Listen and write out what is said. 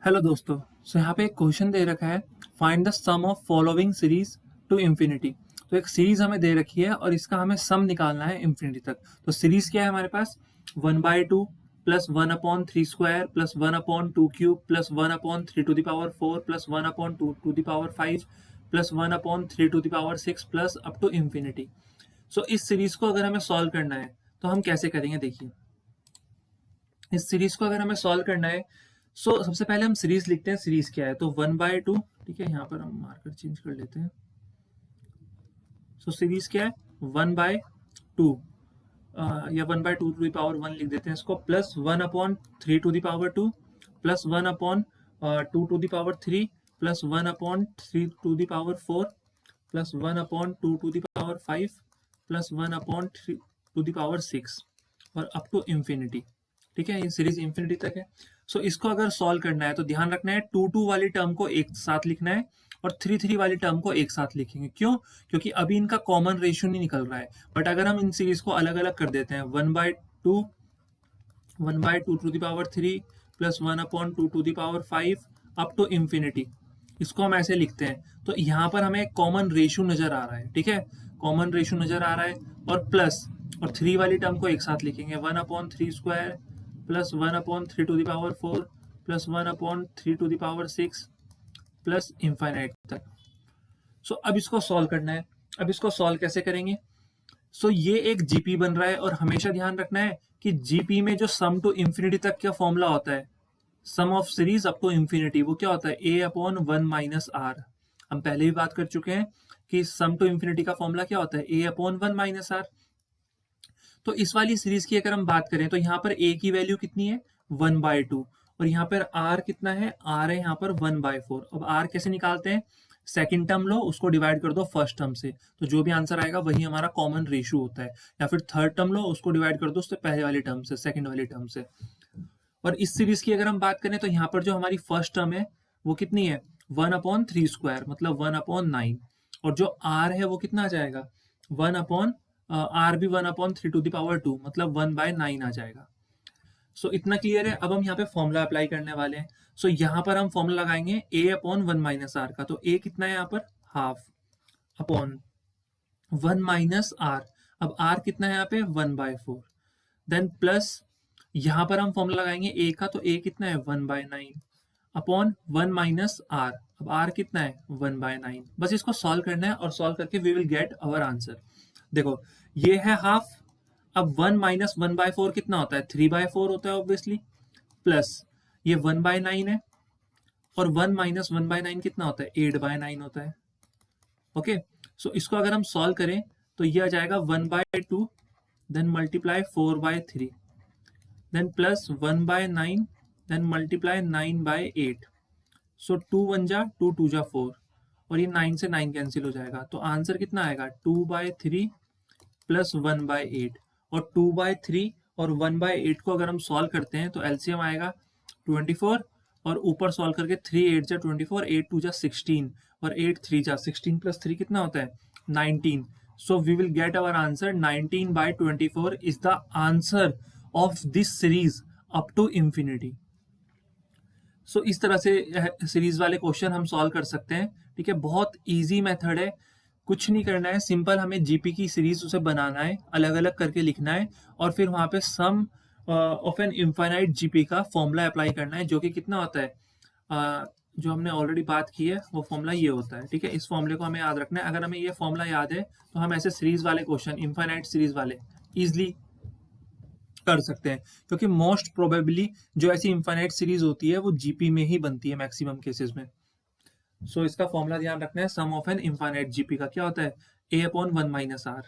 Hello दोस्तों। यहाँ पे एक क्वेश्चन दे रखा है, find the sum of following series to infinity. तो एक सीरीज हमें दे रखी है और इसका हमें सम निकालना है इंफिनिटी तक। तो सीरीज क्या है हमारे पास, 1/2 plus 1/3² plus 1/2³ plus 1/3⁴ plus 1/2⁵ plus 1/3⁶ plus up to infinity. So इस सीरीज को अगर हमें सॉल्व करना है तो हम कैसे करेंगे, देखिए। इस सीरीज को अगर हमें सॉल्व करना है, सबसे पहले हम सीरीज लिखते हैं। सीरीज क्या है, तो 1/2, ठीक है, यहाँ पर हम मार्कर चेंज कर लेते हैं। सीरीज क्या है, 1/2 या 1/2⁴ लिख देते हैं इसको, plus 1/3⁴ plus 1/2⁴ plus 1/3⁴ plus 1/2⁵ plus 1/3⁶ और अप टू इंफिनिटी। ठीक है, ये सीरीज इंफिनिटी तक है। इसको अगर सॉल्व करना है तो ध्यान रखना है 2 वाली टर्म को एक साथ लिखना है और 3 वाली टर्म को एक साथ लिखेंगे। क्यों? क्योंकि अभी इनका कॉमन रेशियो नहीं निकल रहा है। बट अगर हम इन सीरीज को अलग अलग कर देते हैं, 1/2 1/2⁵ प्लस 1/2⁵ अप टू इंफिनिटी, इसको हम ऐसे लिखते हैं। तो यहाँ पर हमें कॉमन रेशियो नजर आ रहा है। ठीक है, कॉमन रेशियो नजर आ रहा है और प्लस और 3 वाली टर्म को एक साथ लिखेंगे, 1/3² प्लस 1/3⁴ प्लस 1/3⁶ प्लस इंफाइनाइट तक। अब इसको सॉल्व करना है। अब इसको सॉल्व कैसे करेंगे? ये एक जीपी बन रहा है और हमेशा ध्यान रखना है कि जीपी में जो सम टू इंफिनिटी तक का फॉर्मूला होता है, sum of series up to infinity, वो क्या होता है, a/1 - r। हम पहले भी बात कर चुके हैं कि सम टू इंफिनिटी का फॉर्मूला क्या होता है, a/1 - r। तो इस वाली सीरीज की अगर हम बात करें तो यहाँ पर a की वैल्यू कितनी है, 1/2, और यहाँ पर r कितना है, r है यहाँ पर 1/4। अब r कैसे निकालते हैं, सेकंड टर्म लो, उसको डिवाइड कर दो फर्स्ट टर्म से, तो जो भी आंसर आएगा वही हमारा कॉमन रेशियो होता है। या फिर थर्ड टर्म लो, उसको डिवाइड कर दो उससे पहले वाली टर्म से, सेकंड वाली टर्म से। और इस सीरीज की अगर हम बात करें तो यहाँ पर जो हमारी फर्स्ट टर्म है वो कितनी है, 1/3², मतलब 1/9, और जो r है वो कितना आ जाएगा, r भी 1/3⁴, मतलब 1/9 आ जाएगा। इतना क्लियर है। अब हम यहाँ पे फॉर्मूला अप्लाई करने वाले हैं। यहाँ पर हम फॉर्मूला लगाएंगे a/1 - r का। तो a कितना है यहाँ पर, हाफ अपॉन 1 - r। अब r कितना है यहाँ पे, 1/4। देन प्लस यहाँ पर हम फॉर्मूला लगाएंगे a का, तो a कितना है, 1/9 अपॉन 1 - r। अब r कितना है, 1/9। बस इसको सॉल्व करना है और सॉल्व करके we will get our answer. देखो, ये है हाफ। अब 1 - 1/4 कितना होता है, 3/4 होता है ऑब्वियसली, प्लस ये 1/9 है, और 1 - 1/9 कितना होता है, 8/9 होता है। ओके, इसको अगर हम सॉल्व करें तो ये आ जाएगा 1/2, then multiply 4/3, then plus 1/9, then multiply 9/8। 2 1 जा 2 2 जा 4, और ये 9 से 9 कैंसिल हो जाएगा। तो आंसर कितना आएगा, 2/3 प्लस 1/8। और 2/3 और 1/8 को अगर हम सॉल्व करते हैं तो एलसीएम आएगा 24, और ऊपर सॉल्व करके 3 8 जा 24, 8 2 जा 16, और 8 3 जा 16 प्लस 3 कितना होता है, 19। So we will get our answer 19/24 is the answer of this series up to infinity. इस तरह से सीरीज वाले क्वेश्चन हम सॉल्व कर सकते हैं। ठीक है, बहुत इजी मेथड है, कुछ नहीं करना है, सिंपल हमें जीपी की सीरीज उसे बनाना है, अलग अलग करके लिखना है, और फिर वहां पे सम ऑफ एन इनफाइनाइट जीपी का फॉर्मूला अप्लाई करना है, जो कि कितना होता है, जो हमने ऑलरेडी बात की है वो फॉर्मूला ये होता है। ठीक है, इस फॉर्मूले को हमें याद रखना है। अगर हमें ये फॉर्मूला याद है तो हम ऐसे सीरीज वाले क्वेश्चन, इनफाइनाइट सीरीज वाले, इजिली कर सकते हैं, क्योंकि मोस्ट प्रोबेबली जो ऐसी इनफाइनाइट सीरीज होती है वो जीपी में ही बनती है मैक्सिमम केसेस में। इसका फॉर्मूला ध्यान रखना है, sum of an infinite GP का क्या होता है, a/1 - r।